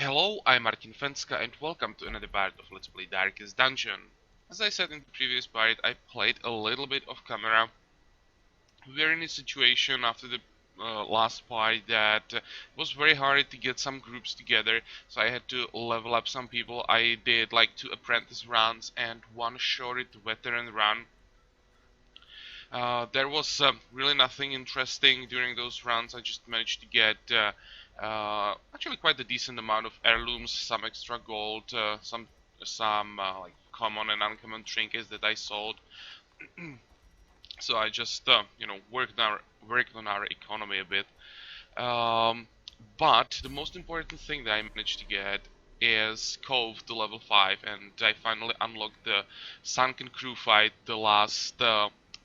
Hello, I'm Martin Fencka and welcome to another part of Let's Play Darkest Dungeon. As I said in the previous part, I played a little bit of camera. We're in a situation after the last part that it was very hard to get some groups together, so I had to level up some people. I did like 2 apprentice runs and 1 short veteran run. There was really nothing interesting during those runs. I just managed to get actually quite a decent amount of heirlooms, some extra gold, some like common and uncommon trinkets that I sold. So I just worked on our economy a bit. Um, but the most important thing that I managed to get is Cove to level 5, and I finally unlocked the Sunken Crew fight, the last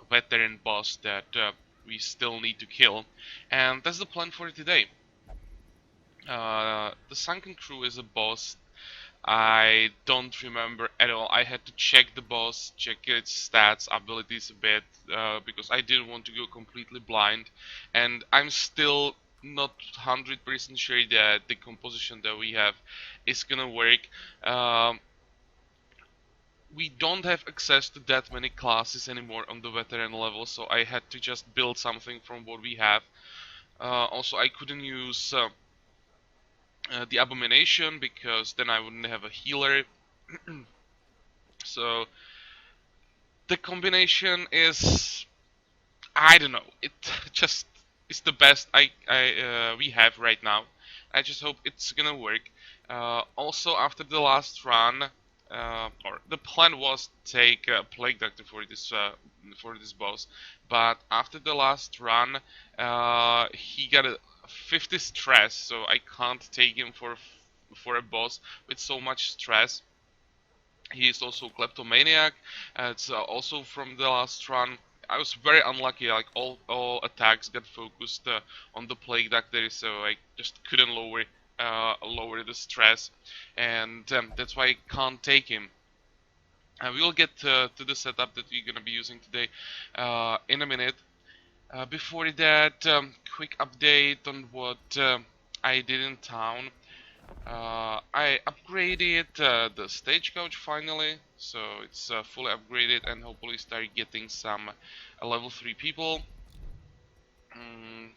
veteran boss that we still need to kill. And that's the plan for today. The Sunken Crew is a boss I don't remember at all. I had to check the boss, check its stats, abilities a bit, because I didn't want to go completely blind. And I'm still not 100% sure that the composition that we have is gonna work. We don't have access to that many classes anymore on the veteran level, so I had to just build something from what we have. Also, I couldn't use the Abomination because then I wouldn't have a healer. So the combination is, I don't know, it just is the best we have right now. I just hope it's gonna work. Also, after the last run, or the plan was to take Plague Doctor for this boss, but after the last run, he got a 50 stress, so I can't take him for a boss with so much stress. He is also kleptomaniac. It's also from the last run. I was very unlucky. Like all attacks got focused on the plague doctor, so I just couldn't lower the stress, and that's why I can't take him. We will get to the setup that we're gonna be using today in a minute. Before that, quick update on what I did in town. I upgraded the stagecoach finally, so it's fully upgraded and hopefully start getting some level 3 people. Mm,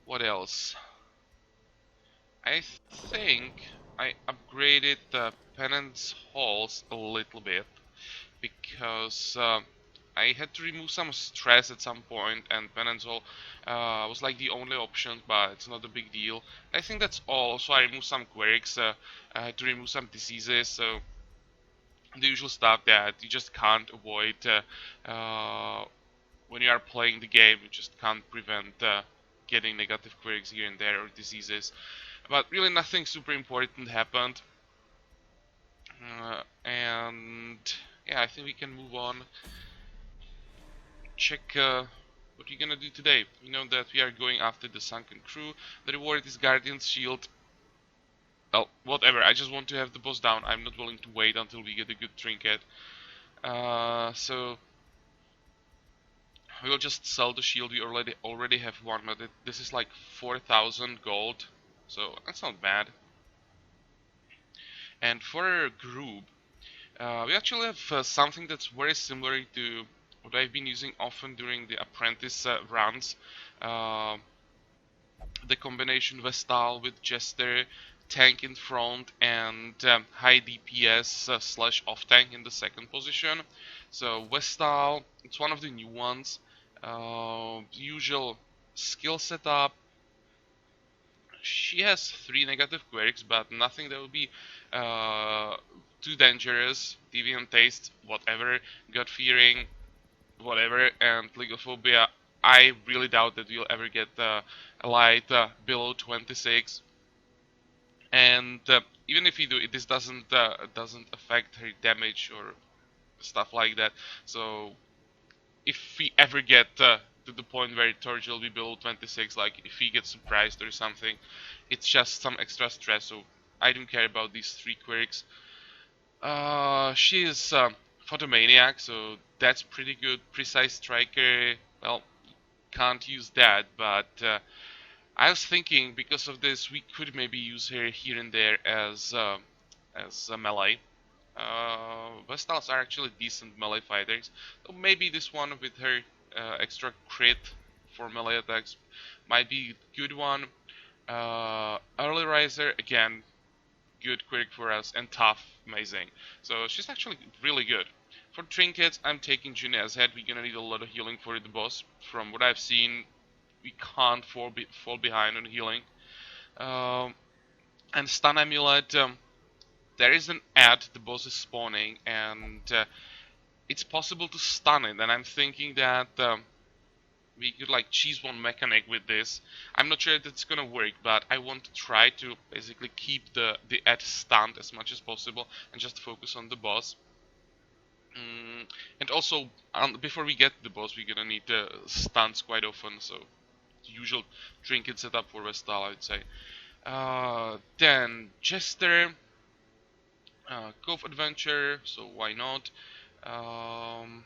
what else? I think I upgraded the penance halls a little bit because I had to remove some stress at some point, and penance hall was like the only option, but it's not a big deal. I think that's all. So I removed some quirks, I had to remove some diseases, so the usual stuff that you just can't avoid when you are playing the game. You just can't prevent getting negative quirks here and there or diseases. But really nothing super important happened. And yeah, I think we can move on. Check what we're gonna do today. You know that we are going after the Sunken Crew. The reward is Guardian's Shield. Well, whatever. I just want to have the boss down. I'm not willing to wait until we get a good trinket. So we'll just sell the shield. We already have one, but this is like 4,000 gold, so that's not bad. And for our group, we actually have something that's very similar to what I've been using often during the apprentice runs. Uh, the combination Vestal with Jester, tank in front, and high DPS slash off tank in the second position. So Vestal, it's one of the new ones. Usual skill setup. She has 3 negative quirks, but nothing that would be uh, too dangerous. Deviant taste, whatever. God fearing, whatever. And Plegophobia, I really doubt that we'll ever get a light below 26. And even if we do, this doesn't affect her damage or stuff like that. So if we ever get to the point where Torch will be below 26, like if he gets surprised or something, it's just some extra stress. So I don't care about these 3 quirks. She is Photomaniac, so that's pretty good. Precise Striker, well, can't use that, but I was thinking because of this we could maybe use her here and there as a melee. Vestals are actually decent melee fighters, so maybe this one with her extra crit for melee attacks might be a good one. Early Riser, again, good quick for us, and tough, amazing. So she's actually really good. For trinkets, I'm taking Junea's head. We're gonna need a lot of healing for the boss. From what I've seen, we can't fall behind on healing. Um, and stun amulet. There is an ad the boss is spawning, and it's possible to stun it. And I'm thinking that we could like cheese one mechanic with this. I'm not sure if it's gonna work, but I want to try to basically keep the ad stunned as much as possible and just focus on the boss. And also, before we get to the boss, we're gonna need stunts quite often, so usual trinket setup for Vestal, I'd say. Then Jester, Cove Adventure, so why not? Um,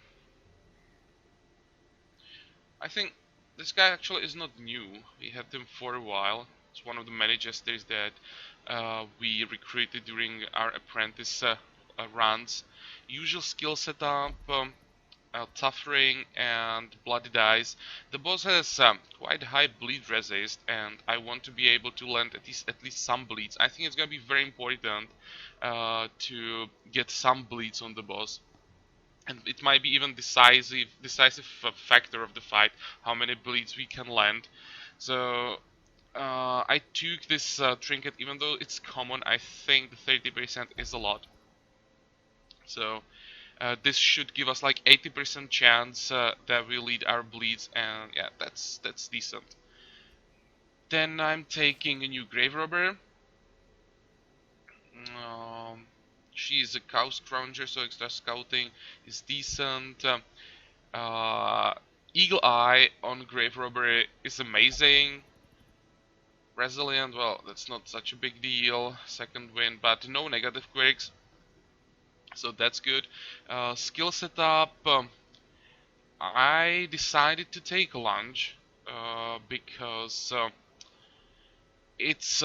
I think this guy actually is not new. We had him for a while. It's one of the many jesters that we recruited during our apprentice runs. Usual skill setup, tough ring and bloody dice. The boss has quite high bleed resist, and I want to be able to land at least some bleeds. I think it's gonna be very important to get some bleeds on the boss, and it might be even decisive factor of the fight how many bleeds we can land. So I took this trinket, even though it's common. I think the 30% is a lot. So this should give us like 80% chance that we lead our bleeds, and yeah, that's decent. Then I'm taking a new grave robber. Um, she's a cow scrounger, so extra scouting is decent. Uh, Eagle Eye on grave robber is amazing. Resilient, well, that's not such a big deal. Second win, but no negative quirks, so that's good. Skill setup. I decided to take a lunge because it's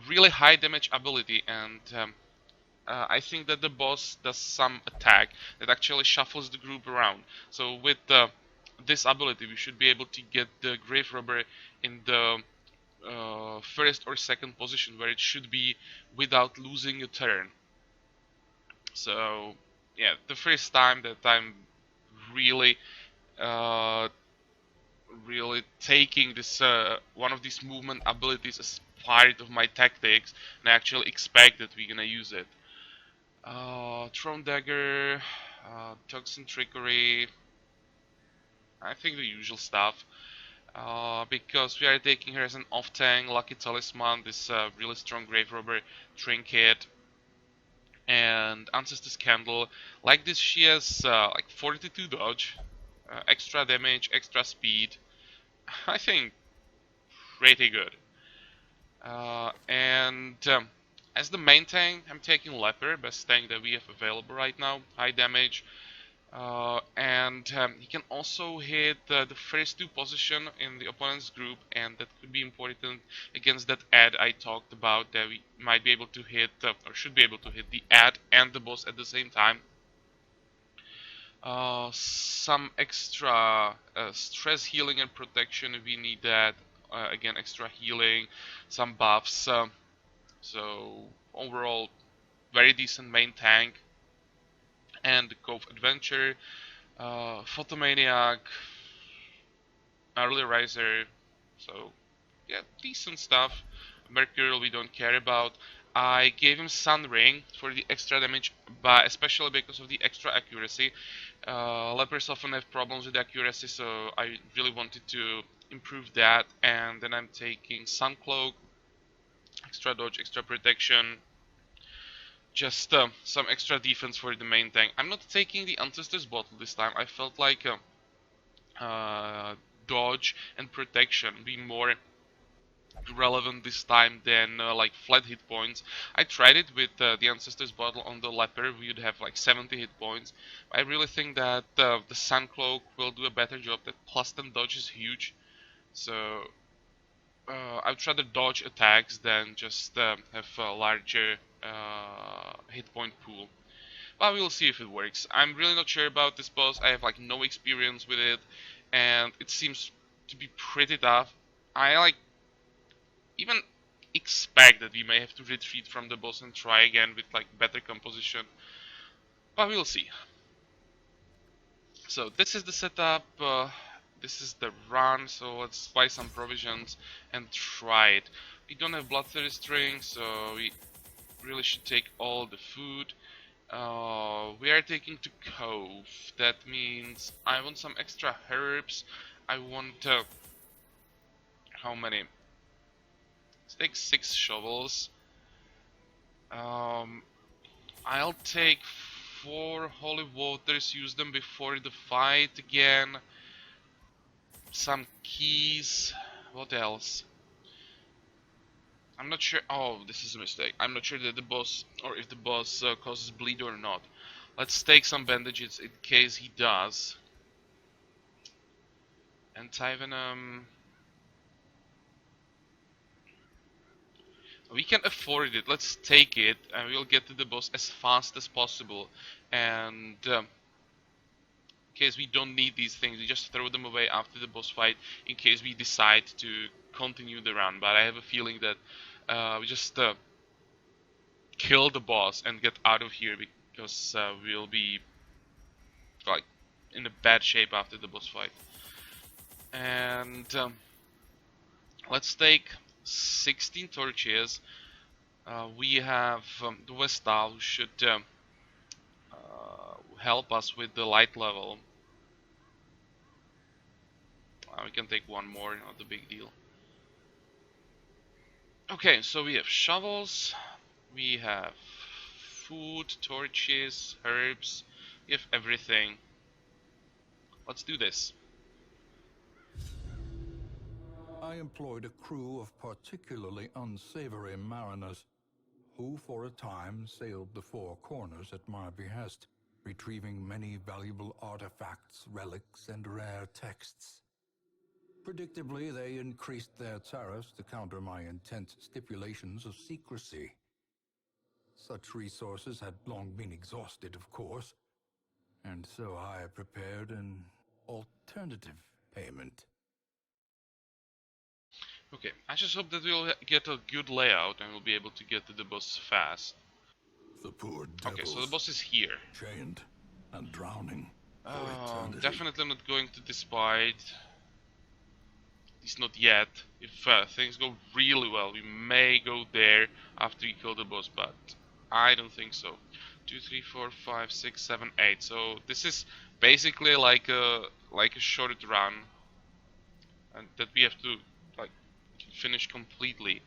really high damage ability, and I think that the boss does some attack that actually shuffles the group around. So with this ability, we should be able to get the grave robber in the first or second position where it should be without losing a turn. So yeah, the first time that I'm really uh, really taking this one of these movement abilities as part of my tactics, and I actually expect that we're gonna use it. Throne Dagger, Toxin Trickery, I think the usual stuff. Because we are taking her as an off-tank, Lucky Talisman, this really strong Grave Robber Trinket, and Ancestor's Candle. Like this, she has like 42 dodge, extra damage, extra speed. I think pretty good. And as the main tank, I'm taking Leper, best tank that we have available right now. High damage, and he can also hit the first two position in the opponent's group, and that could be important against that ad I talked about, that we might be able to hit, or should be able to hit the ad and the boss at the same time. Some extra stress healing and protection if we need that. Again, extra healing, some buffs. So overall, very decent main tank. And the Cove Adventure, Photomaniac, Early Riser. So yeah, decent stuff. Mercurial we don't care about. I gave him Sun Ring for the extra damage, but especially because of the extra accuracy. Lepers often have problems with accuracy, so I really wanted to improve that. And then I'm taking Sun Cloak, extra dodge, extra protection, just some extra defense for the main tank. I'm not taking the Ancestor's Bottle this time. I felt like dodge and protection be more relevant this time than like flat hit points. I tried it with the Ancestor's Bottle on the Leper. We would have like 70 hit points. I really think that the Sun Cloak will do a better job. That plus 10 dodge is huge. So I'd rather dodge attacks than just have a larger hit point pool. But we'll see if it works. I'm really not sure about this boss. I have like no experience with it, and it seems to be pretty tough. I like even expect that we may have to retreat from the boss and try again with like better composition. But we'll see. So this is the setup. This is the run. So let's buy some provisions and try it. We don't have bloodthirst rings, so we really should take all the food. We are taking to Cove. That means I want some extra herbs. I want how many? Let's take 6 shovels. I'll take 4 holy waters. Use them before the fight again. Some keys. What else? I'm not sure. Oh, this is a mistake. I'm not sure that the boss, or if the boss causes bleed or not. Let's take some bandages in case he does. Anti-venom. We can afford it. Let's take it, and we'll get to the boss as fast as possible. And in case we don't need these things, we just throw them away after the boss fight. In case we decide to continue the run, but I have a feeling that we just kill the boss and get out of here because we'll be like in a bad shape after the boss fight. And let's take 16 torches. We have the Vestal who should help us with the light level. We can take one more, not a big deal. Okay, so we have shovels, we have food, torches, herbs, we have everything. Let's do this. I employed a crew of particularly unsavory mariners, who for a time sailed the four corners at my behest, retrieving many valuable artifacts, relics, and rare texts. Predictably, they increased their tariffs to counter my intense stipulations of secrecy. Such resources had long been exhausted, of course, and so I prepared an alternative payment. Okay, I just hope that we'll get a good layout and we'll be able to get to the boss fast. The poor Okay, so the devils, boss is here. chained and drowning for eternity. Definitely not going to despite. At least not yet. If things go really well, we may go there after we kill the boss, but I don't think so. 2, 3, 4, 5, 6, 7, 8. So this is basically like a short run, and that we have to like finish completely.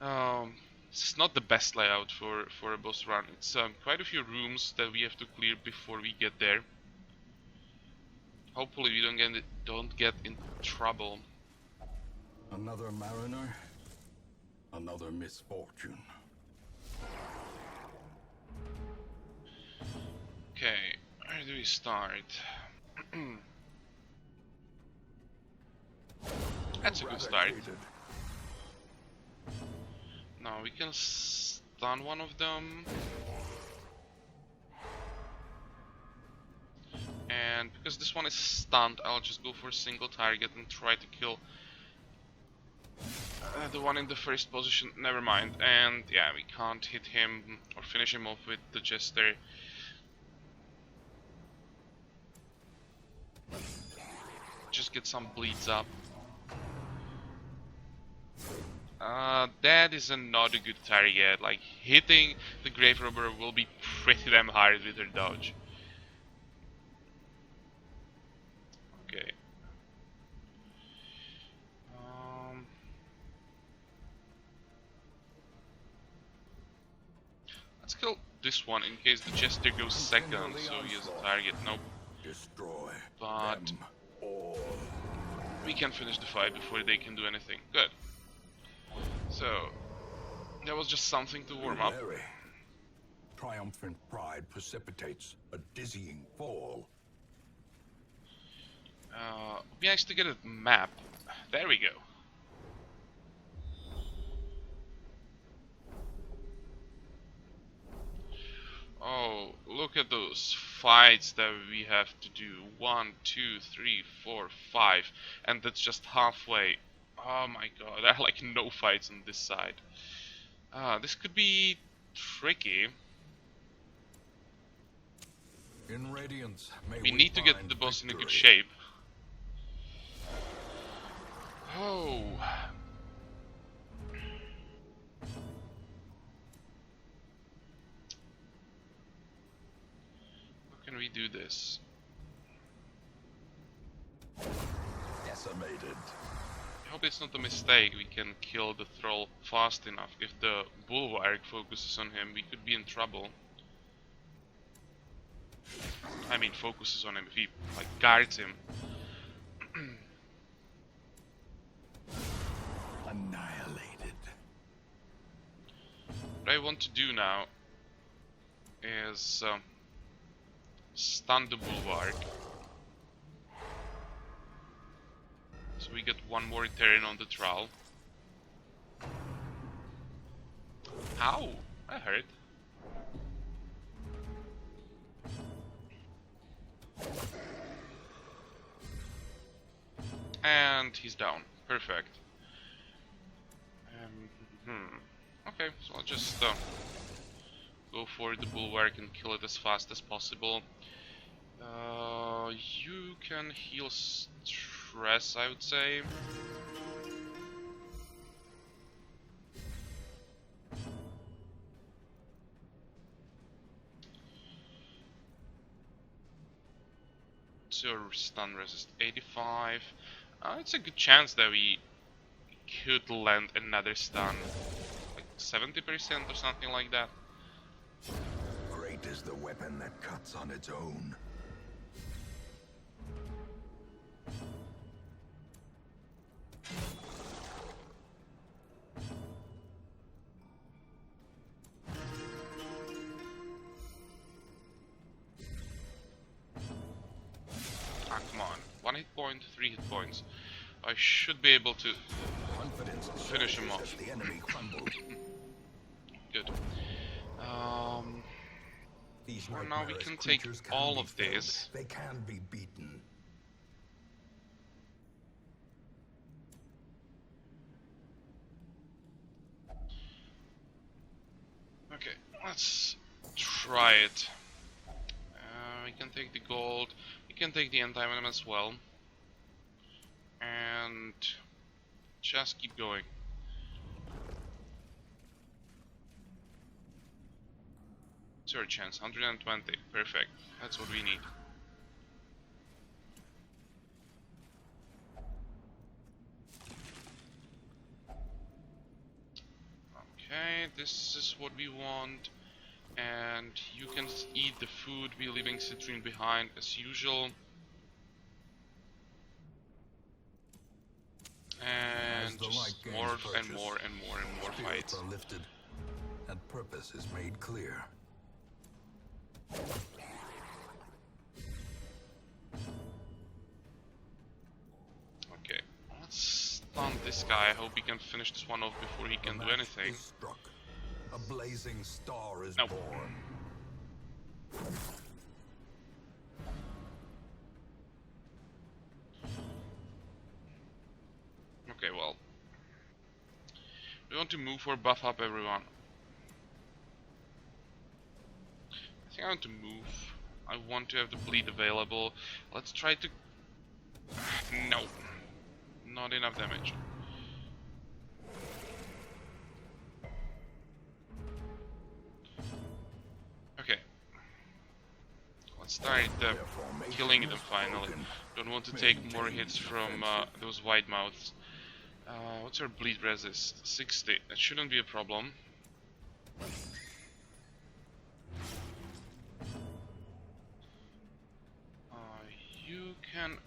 This is not the best layout for a boss run. It's quite a few rooms that we have to clear before we get there. Hopefully we don't get in trouble. Another mariner, another misfortune. Okay, where do we start? That's a good start. Now we can stun one of them. And because this one is stunned, I'll just go for a single target and try to kill the one in the first position. Never mind. And yeah, we can't hit him or finish him off with the Jester. Just get some bleeds up. That is not a good target. Like, hitting the Grave Robber will be pretty damn hard with her dodge. Okay. Let's kill this one in case the Jester goes second, so he has a target. Nope. Destroy but them all. We can finish the fight before they can do anything. Good. So that was just something to warm up. Triumphant pride precipitates a dizzying fall. We actually get a map. There we go. those fights that we have to do. 1, 2, 3, 4, 5, and that's just halfway. Oh my god, there are like no fights on this side. This could be tricky. In Radiance, may We we need to get find the boss in a good victory. shape. Oh. How can we do this? Decimated. I hope it's not a mistake. We can kill the troll fast enough. If the bulwark focuses on him, we could be in trouble. I mean, focuses on him. If he like guards him. Annihilated. What I want to do now is stun the bulwark. So we get one more turn on the trowel. Ow! That hurt. And he's down. Perfect. Okay, so I'll just go for the bulwark and kill it as fast as possible. You can heal stress, I would say. So stun resist 85. It's a good chance that we could land another stun, like 70% or something like that. Great is the weapon that cuts on its own. Ah, come on. 1 hit point, 3 hit points. I should be able to finish him off. The enemy crumbled. Good. These For now we nightmarish can take creatures can all be of felled. this. They can be beaten. Okay, let's try it. We can take the gold. We can take the anti-venom as well. And just keep going. Third chance, 120. Perfect. That's what we need. Okay, this is what we want. And you can eat the food, we're leaving citrine behind as usual. And just more and more and more and more fights. Are lifted, and purpose is made clear. Okay, let's stun this guy. I hope we can finish this one off before he can do anything. Struck. A blazing star is Nope. born. Okay, well, we want to move or buff up everyone. I think I want to move. I want to have the bleed available. Let's try to... No. Not enough damage. Okay. Let's start killing them finally. Don't want to take more hits from those white mouths. What's our bleed resist? 60. That shouldn't be a problem. You can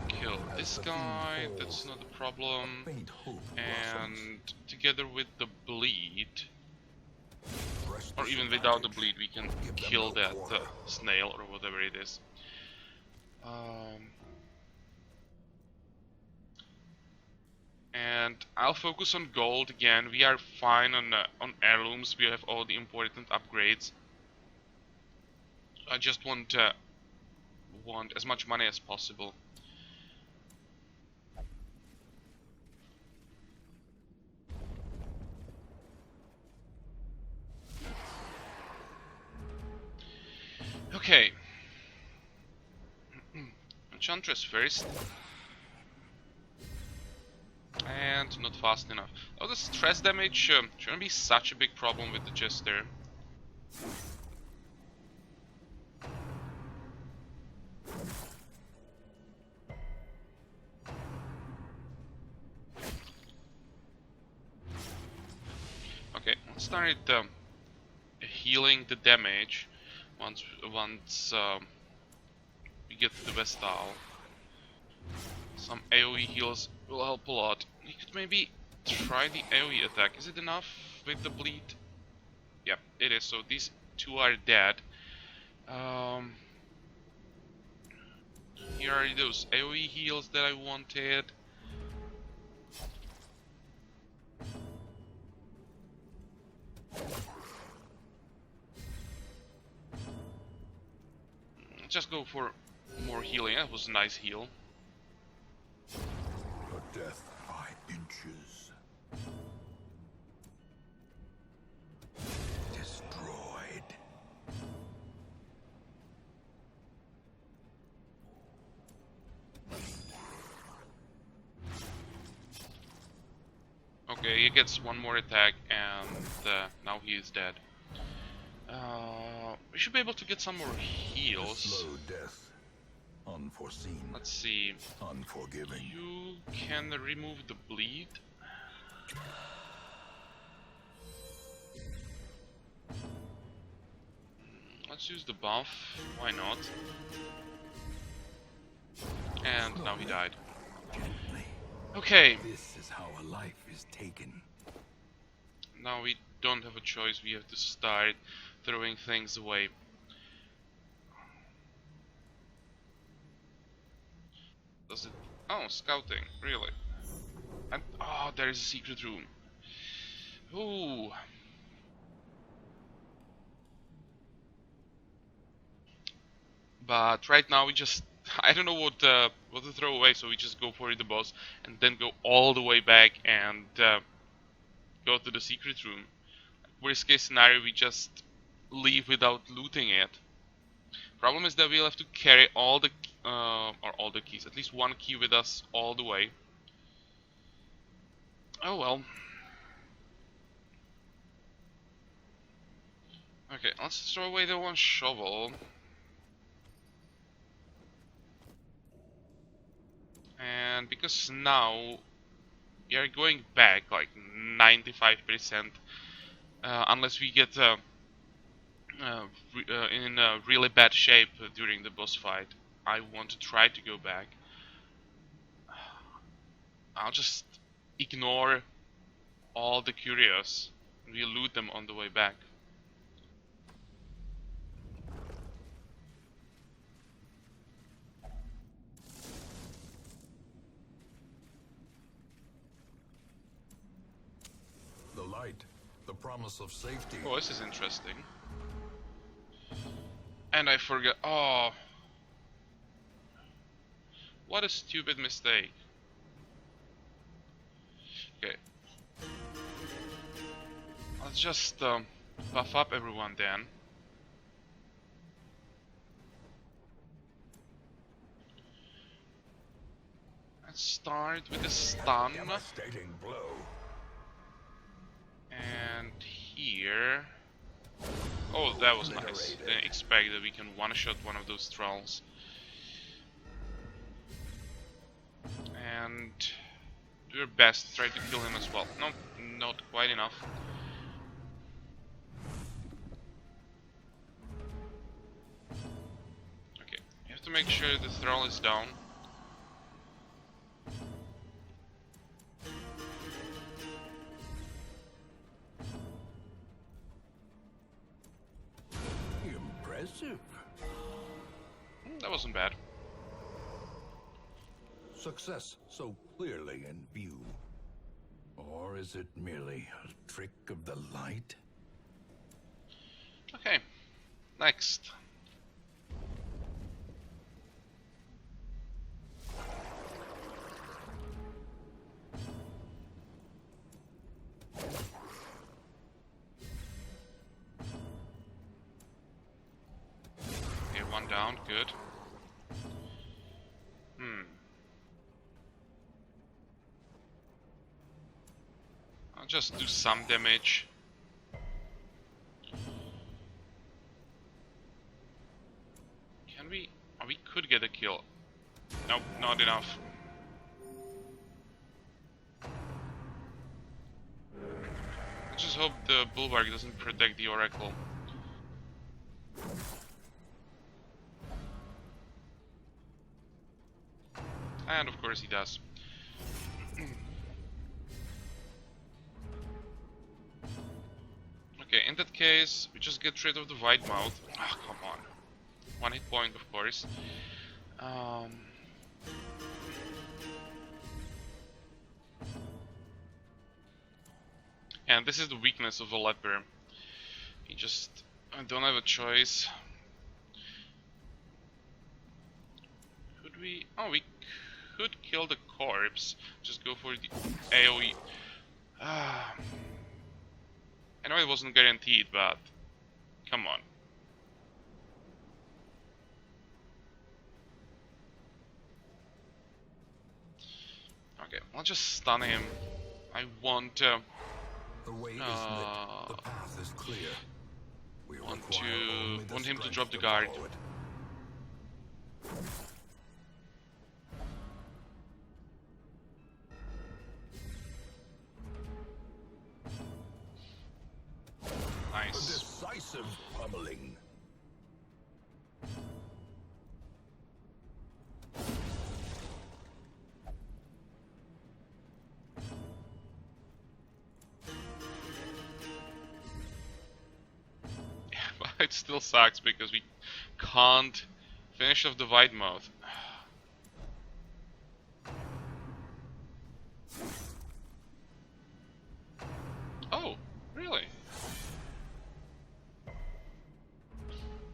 kill this guy, that's not a problem. And together with the bleed, or even without the bleed, we can kill that snail or whatever it is. And I'll focus on gold again. We are fine on heirlooms. We have all the important upgrades. I just want as much money as possible. Okay. Enchantress first. And not fast enough. Oh, the stress damage shouldn't be such a big problem with the Jester. Okay, let's start healing the damage once we get to the Vestal. Some AoE heals will help a lot. You could maybe try the AoE attack. Is it enough with the bleed? Yep, it is. So these two are dead. Um, Here are those AoE heals that I wanted. Just go for more healing. That was a nice heal. Your death by inches. Destroyed. Okay, he gets one more attack and now he is dead. We should be able to get some more heals. Slow death. Unforeseen. Let's see. Unforgiving. You can remove the bleed. Let's use the buff. Why not? And now he died. Gently. Okay. This is how a life is taken. Now we don't have a choice. We have to start throwing things away. Does it? Oh, scouting. Really? And oh, there is a secret room. Ooh. But right now we just I don't know what to throw away, so we just go for the boss and then go all the way back and go to the secret room. Worst case scenario, we just leave without looting it. Problem is that we'll have to carry all the or all the keys, at least one key with us all the way. Oh well. Okay, let's throw away the one shovel. And because now we are going back like 95%, unless we get in really bad shape during the boss fight, I want to try to go back. I'll just ignore all the curios. We'll loot them on the way back. The light, the promise of safety. Oh, this is interesting. And I forgot. Oh, what a stupid mistake. Okay. Let's just buff up everyone then. Let's start with the stun. Devastating blow. And here. Oh, that was nice. Didn't expect that we can one-shot one of those trolls. And do your best to try to kill him as well. No, not quite enough. Okay, you have to make sure the troll is down. Impressive. That wasn't bad. Success so clearly in view. Or is it merely a trick of the light? Okay, next. One down, good. I'll just do some damage. Can we? Oh, we could get a kill. Nope, not enough. I just hope the bulwark doesn't protect the oracle. And of course he does. Okay, in that case, we just get rid of the white mouth. Ah, come on. 1 hit point, of course. And this is the weakness of a leper. You just don't have a choice. Could we? Oh, we could kill the corpse. Just go for the AoE. I know it wasn't guaranteed, but come on. Okay, I'll just stun him. I want The way is lit. The path is clear. We want require him to drop the guard. Nice. A decisive pummeling. It still sucks because we can't finish off the white mouth. Oh, really?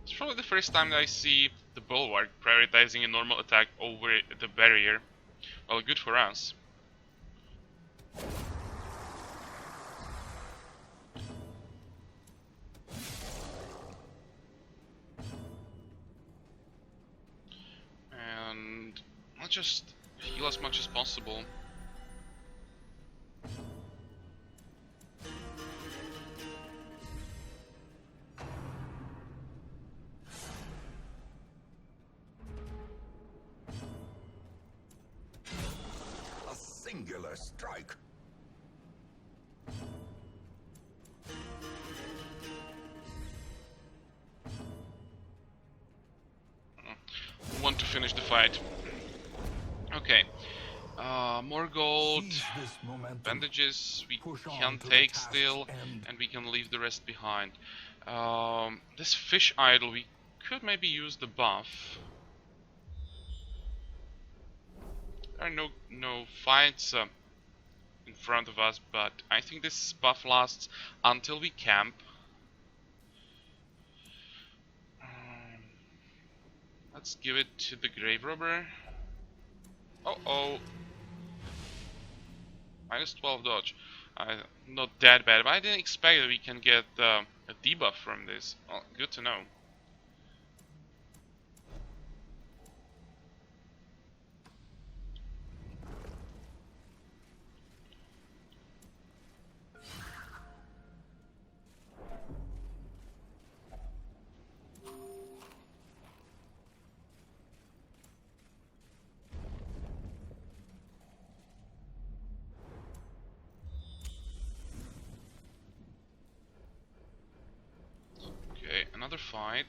It's probably the first time that I see the bulwark prioritizing a normal attack over the barrier. Well, good for us. And I'll just heal as much as possible. A singular strike. Want to finish the fight. Okay. More gold, bandages we can take still, and we can leave the rest behind. This fish idol, we could maybe use the buff. There are no fights in front of us, but I think this buff lasts until we camp. Let's give it to the grave robber. Oh. Minus 12 dodge. Not that bad, but I didn't expect that we can get a debuff from this. Well, good to know. Okay, another fight.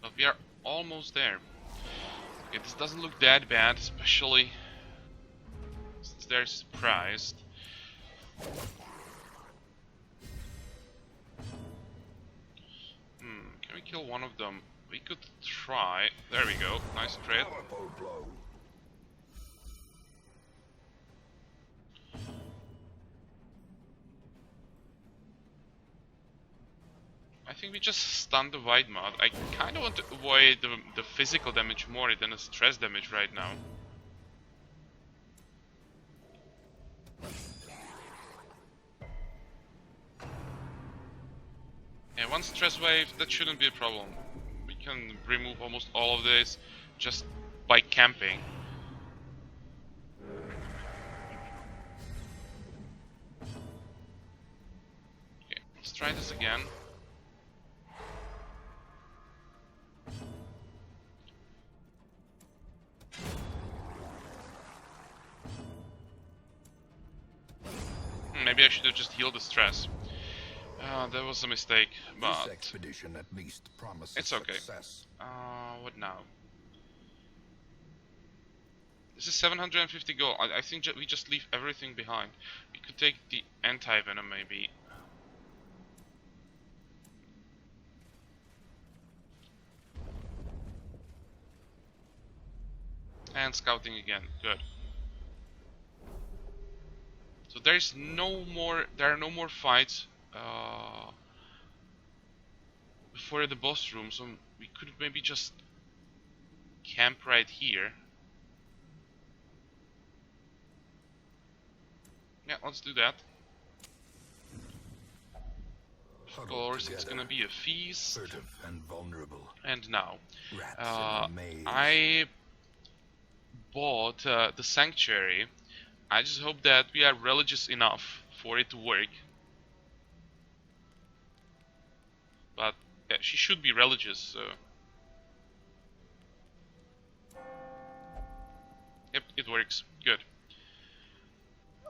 But we are almost there. Okay, this doesn't look that bad, especially since they're surprised. Can we kill one of them? We could try. There we go. Nice crit. Powerful blow. I think we just stun the white mod. I kind of want to avoid the physical damage more than the stress damage right now. Yeah, one stress wave, that shouldn't be a problem. We can remove almost all of this just by camping. Okay, let's try this again. Maybe I should have just healed the stress. That was a mistake, but This expedition at least promises it's okay. success. What now? This is 750 gold. I think we just leave everything behind. We could take the anti-venom maybe. And scouting again. Good. So there are no more fights before the boss room. So we could maybe just camp right here. Yeah, let's do that. Of course, it's gonna be a feast. Furtive and vulnerable. And now, Rats in a maze. I bought the sanctuary. I just hope that we are religious enough for it to work. But yeah, she should be religious, so... Yep, it works. Good.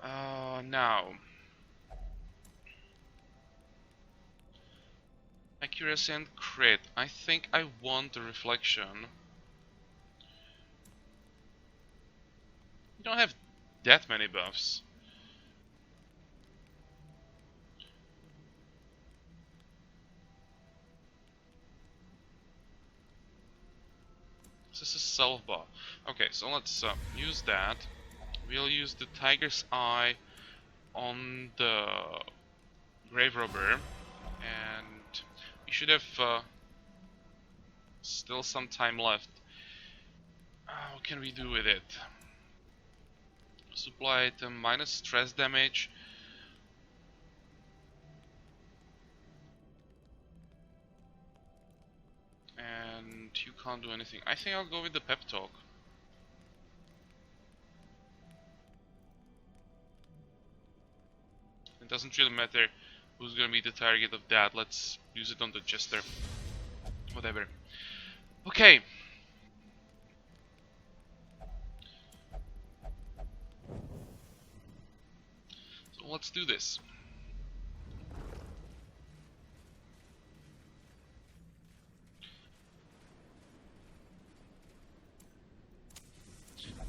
Now... Accuracy and crit. I think I want the reflection. You don't have that many buffs. This is a self buff. Okay, so let's use that. We'll use the Tiger's Eye on the Grave Robber, and we should have still some time left. What can we do with it? Supply item, minus stress damage. And you can't do anything. I think I'll go with the pep talk. It doesn't really matter who's gonna be the target of that. Let's use it on the Jester. Whatever. Okay. So let's do this.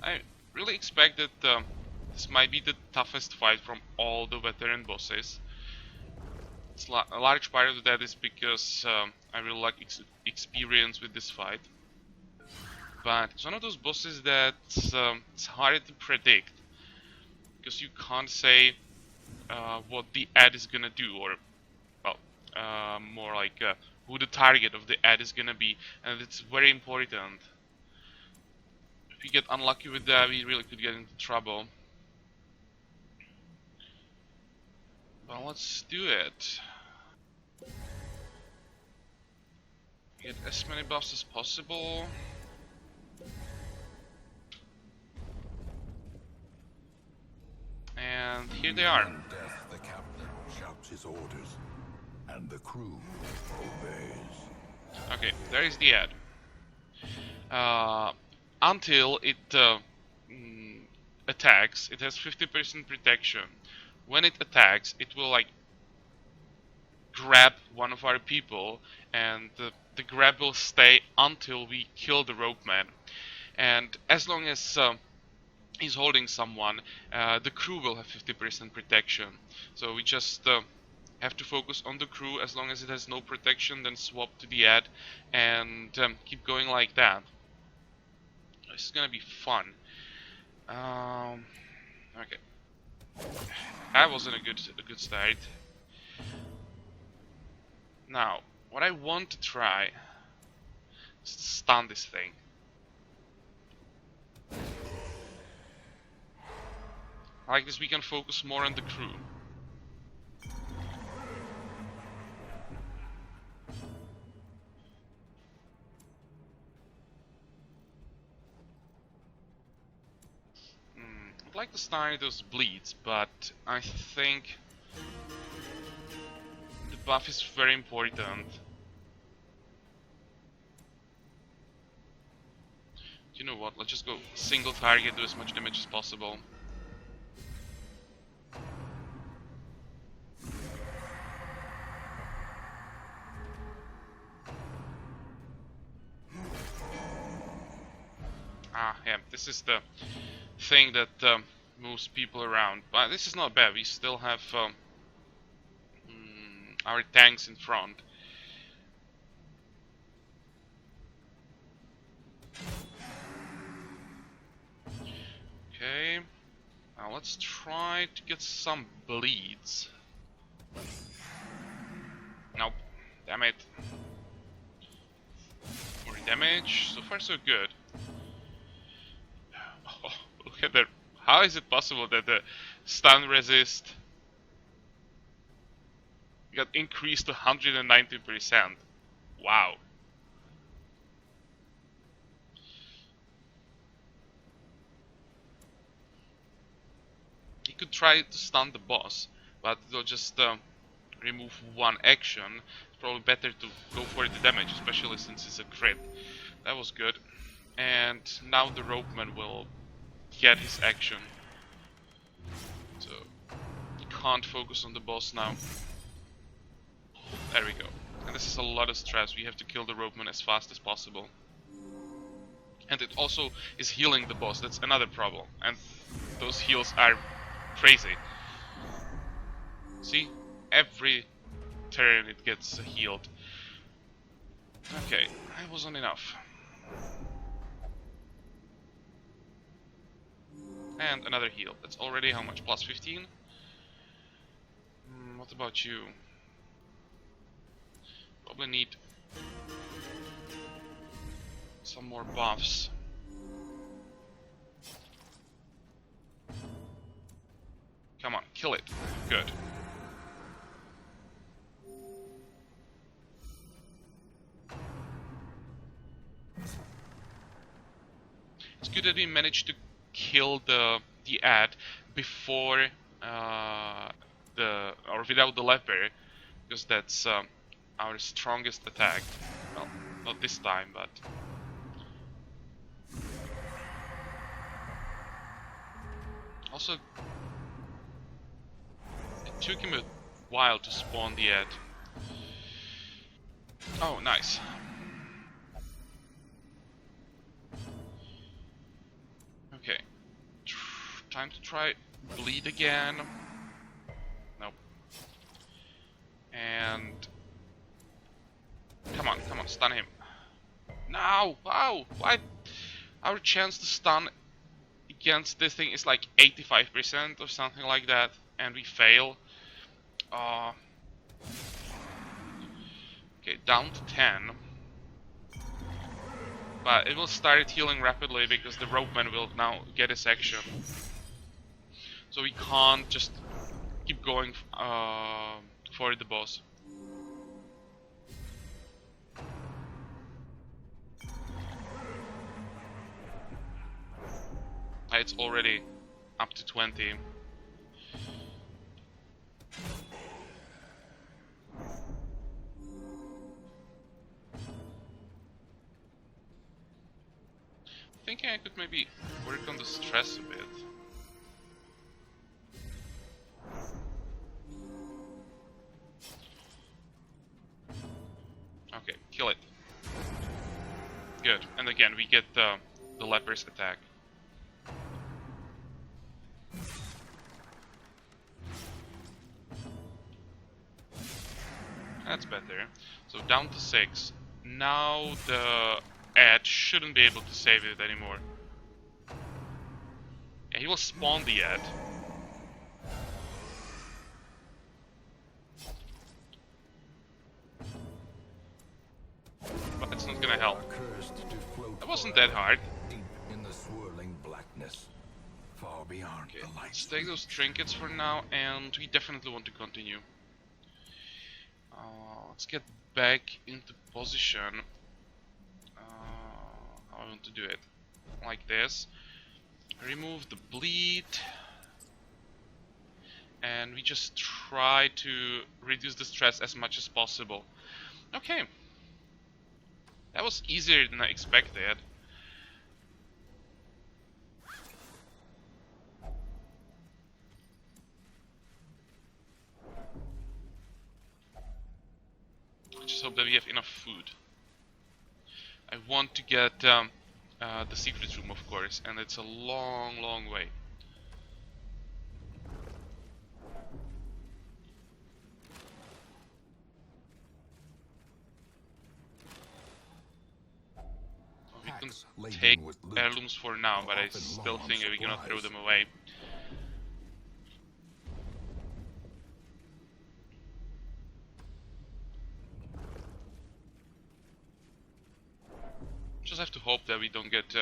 I really expect that this might be the toughest fight from all the veteran bosses. A large part of that is because I really like experience with this fight. But it's one of those bosses that's it's hard to predict, because you can't say what the ad is gonna do, or well, more like who the target of the ad is gonna be, and it's very important. If we get unlucky with that, we really could get into trouble. Well, let's do it. Get as many buffs as possible. And here they are. In death, the captain shouts his orders, and the crew obeys. Okay, there is the ad. Until it attacks, it has 50% protection. When it attacks, it will like grab one of our people, and the grab will stay until we kill the rope man. And as long as he's holding someone, the crew will have 50% protection. So we just Have to focus on the crew. As long as it has no protection, then swap to the ad and keep going like that. This is gonna be fun. Okay, that wasn't a good start. Now, what I want to try is to stun this thing. Like this, we can focus more on the crew. I'd like to start those bleeds, but I think the buff is very important. You know what, let's just go single target, do as much damage as possible. Ah, yeah, this is the thing that moves people around. But this is not bad, we still have our tanks in front. Okay, now let's try to get some bleeds. Nope, damn it. More damage, so far so good. Oh, look at that. How is it possible that the stun resist got increased to 190%? Wow. You could try to stun the boss, but it'll just remove one action. It's probably better to go for the damage, especially since it's a crit. That was good. And now the ropeman will get his action. So you can't focus on the boss now. There we go. And this is a lot of stress. We have to kill the ropeman as fast as possible. And it also is healing the boss. That's another problem. And those heals are crazy. See? Every turn it gets healed. Okay, that wasn't enough. And another heal. That's already how much? Plus 15? What about you? Probably need some more buffs. Come on, kill it. Good. It's good that we managed to kill the ad before or without the lever, because that's our strongest attack. Well, not this time, but also it took him a while to spawn the ad. Oh, nice. Okay. Time to try bleed again. Nope. And come on, stun him. No! Wow! Why? Our chance to stun against this thing is like 85% or something like that, and we fail. Okay, down to 10. But it will start healing rapidly because the ropeman will now get his action. So we can't just keep going for the boss. It's already up to 20. Thinking I could maybe work on the stress a bit. Okay, kill it. Good. And again, we get the leper's attack. That's better. So down to 6. Now the Ed shouldn't be able to save it anymore. Yeah, he will spawn the Ed. But it's not gonna help. That wasn't that hard. Deep in the swirling blackness, far beyond Okay, the light. let's take those trinkets for now, and we definitely want to continue. Let's get back into position. How I want to do it. Like this. Remove the bleed. And we just try to reduce the stress as much as possible. Okay. That was easier than I expected. I just hope that we have enough food. I want to get the secret room, of course, and it's a long, long way. We can take heirlooms for now, but I still think that we're gonna throw them away. Just have to hope that we don't get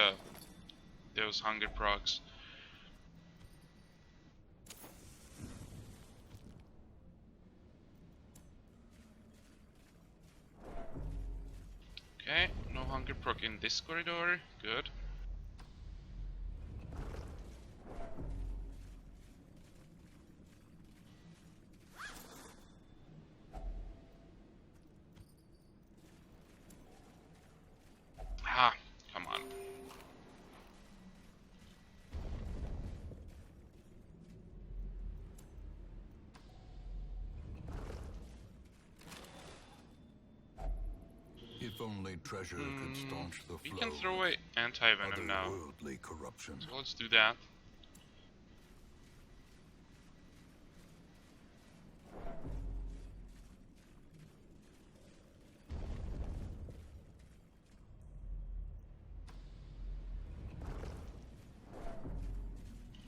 those hunger procs. Okay, no hunger proc in this corridor. Good. Ah, come on. If only treasure could staunch the flow. We can throw away anti-venom now. Otherworldly corruption. So let's do that.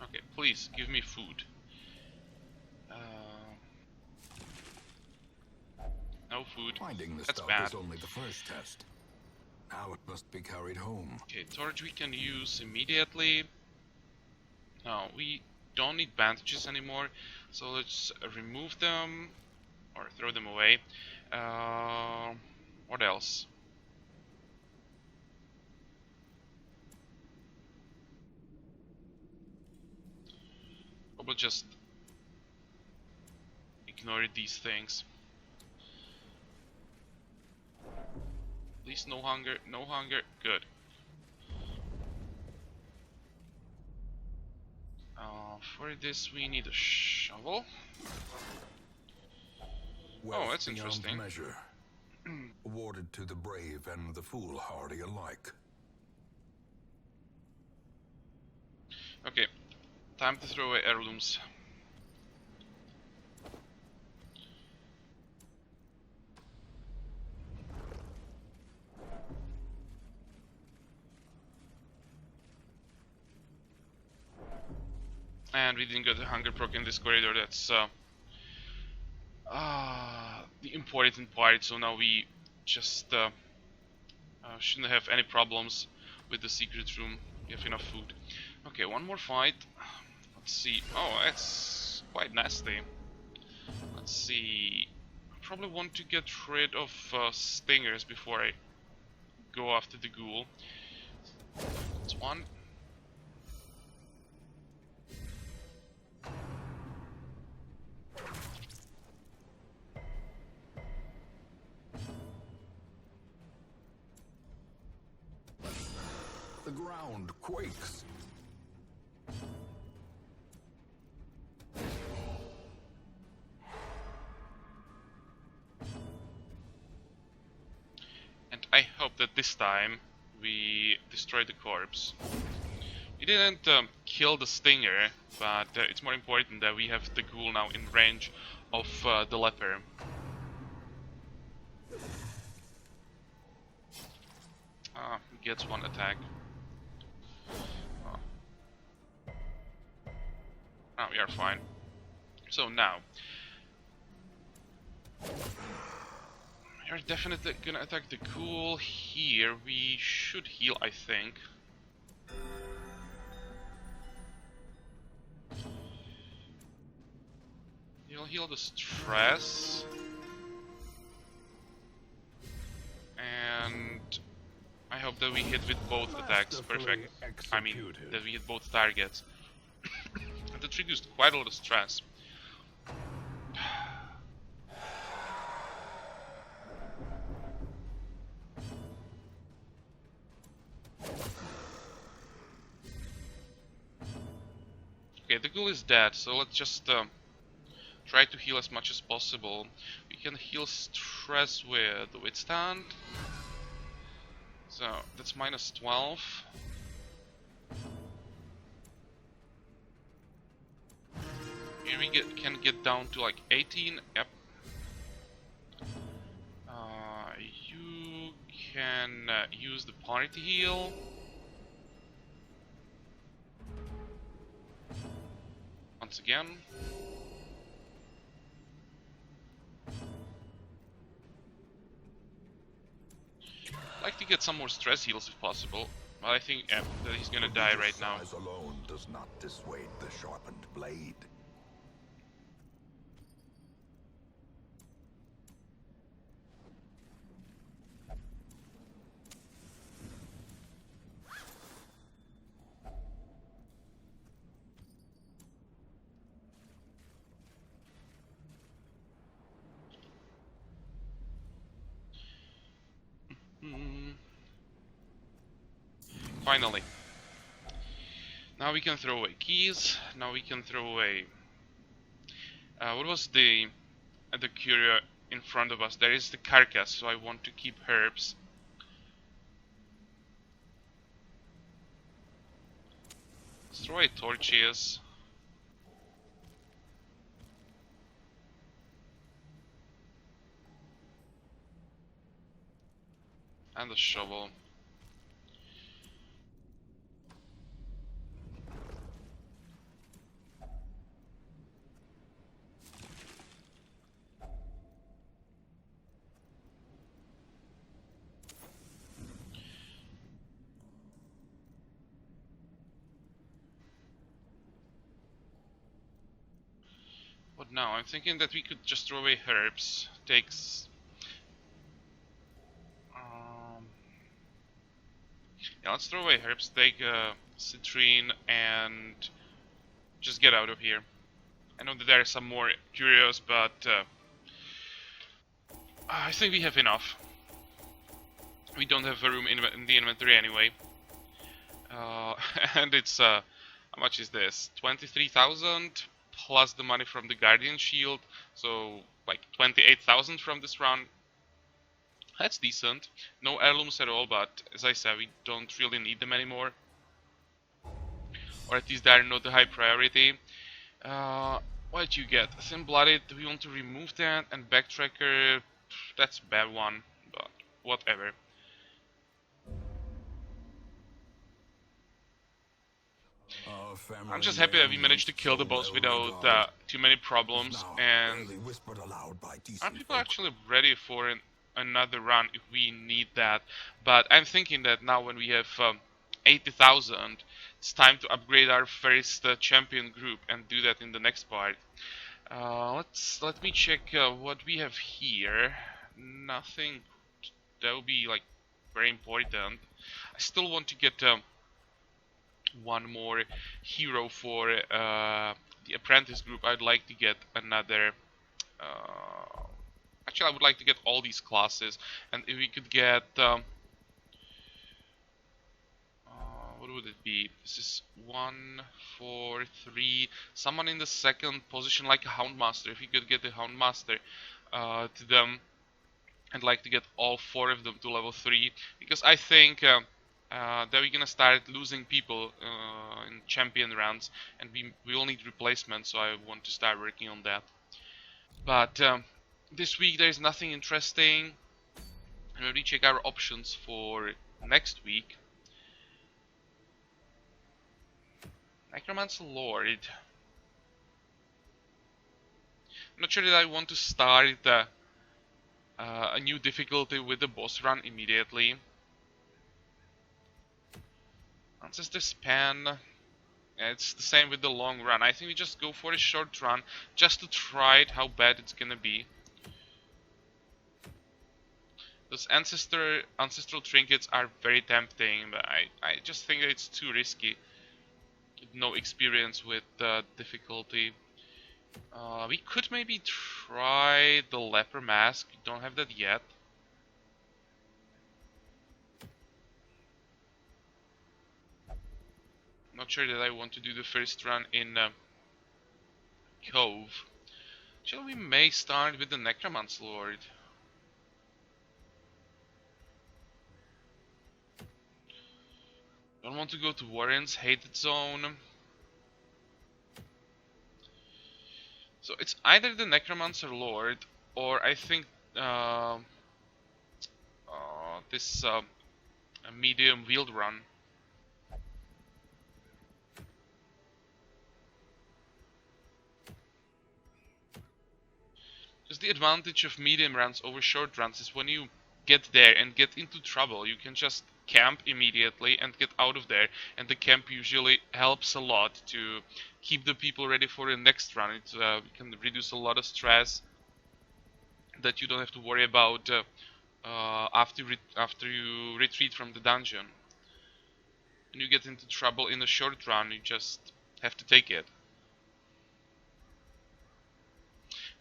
Okay, please give me food. No food. Finding the That's stuff bad. is only the first test. Now it must be carried home. Okay, torch we can use immediately. No, we don't need bandages anymore, so let's remove them or throw them away. What else? Probably just ignore these things. Please, no hunger, no hunger. Good. For this we need a shovel. Wealth Oh, that's beyond interesting. measure. Awarded to the brave and the foolhardy alike. Okay, time to throw away heirlooms. And we didn't get the hunger proc in this corridor. That's the important part. So now we just shouldn't have any problems with the secret room. We have enough food. Okay, one more fight. Let's see. Oh, that's quite nasty. Let's see. I probably want to get rid of stingers before I go after the ghoul. That's one. The ground quakes. And I hope that this time we destroy the corpse. We didn't kill the stinger, but it's more important that we have the ghoul now in range of the leper. gets one attack. Oh. Now we are fine. So now we are definitely gonna attack the ghoul. Here we should heal, I think. He'll heal the stress. And I hope that we hit with both attacks. Perfect. I mean, that we hit both targets. And that reduced quite a lot of stress. Okay, the ghoul is dead, so let's just try to heal as much as possible. We can heal stress with withstand. So that's minus 12. Here we can get down to like 18. Yep. You can use the party heal. Once again. I'd like to get some more stress heals if possible. But I think that he's gonna die right now. Size alone does not dissuade the sharpened blade. Finally. Now we can throw away keys. Now we can throw away... what was the curio in front of us? There is the carcass, so I want to keep herbs. Let's throw away torches. And the shovel. What now? I'm thinking that we could just throw away herbs. Takes... yeah, let's throw away herbs. Take citrine and just get out of here. I know that there are some more curios, but I think we have enough. We don't have a room in the inventory anyway. And it's, how much is this? 23,000 plus the money from the Guardian Shield, so like 28,000 from this run. That's decent. No heirlooms at all, but as I said, we don't really need them anymore. Or at least they are not the high priority. What did you get? Thin-blooded, do we want to remove that? And backtracker, that's a bad one, but whatever. I'm just happy that we managed to kill the boss without too many problems, and are people actually ready for another run if we need that? But I'm thinking that now when we have 80,000, it's time to upgrade our first champion group and do that in the next part. Let me check what we have here. Nothing that will be like very important. I still want to get one more hero for the apprentice group. I'd like to get another actually I would like to get all these classes, and if we could get what would it be? This is 1, 4, 3, someone in the second position like a Houndmaster. If we could get the Houndmaster to them, I'd like to get all 4 of them to level 3, because I think that we're gonna start losing people in champion rounds, and we will need replacements, so I want to start working on that. But this week there is nothing interesting. Maybe check our options for next week. Necromancer Lord. I'm not sure that I want to start a new difficulty with the boss run immediately. Ancestor Span. It's the same with the long run. I think we just go for a short run just to try it, how bad it's gonna be. Those ancestral trinkets are very tempting, but I just think that it's too risky. No experience with difficulty. We could maybe try the leper mask. We don't have that yet. Not sure that I want to do the first run in Cove. Shall we may start with the Necromancer Lord? Don't want to go to Warren's hated zone. So it's either the Necromancer Lord or I think this a medium wheeled run. Because the advantage of medium runs over short runs is when you get there and get into trouble, you can just camp immediately and get out of there. And the camp usually helps a lot to keep the people ready for the next run. It can reduce a lot of stress that you don't have to worry about after you retreat from the dungeon. When you get into trouble in a short run, you just have to take it.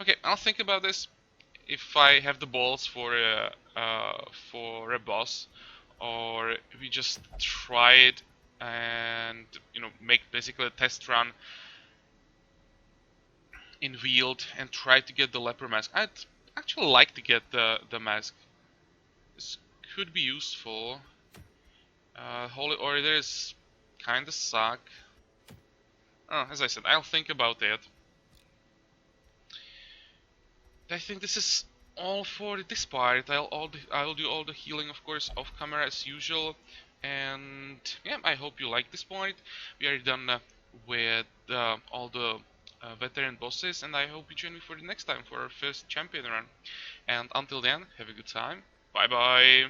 Okay, I'll think about this. If I have the balls for a boss, or we just try it and make basically a test run in Wield and try to get the leper mask. I'd actually like to get the mask. This could be useful. Holy Orders kinda suck. Oh, as I said, I'll think about it. I think this is all for this part. I'll do all the healing, of course, off camera as usual. And yeah, I hope you like this part. We are done with all the veteran bosses, and I hope you join me for the next time for our first champion run. And until then, have a good time. Bye bye.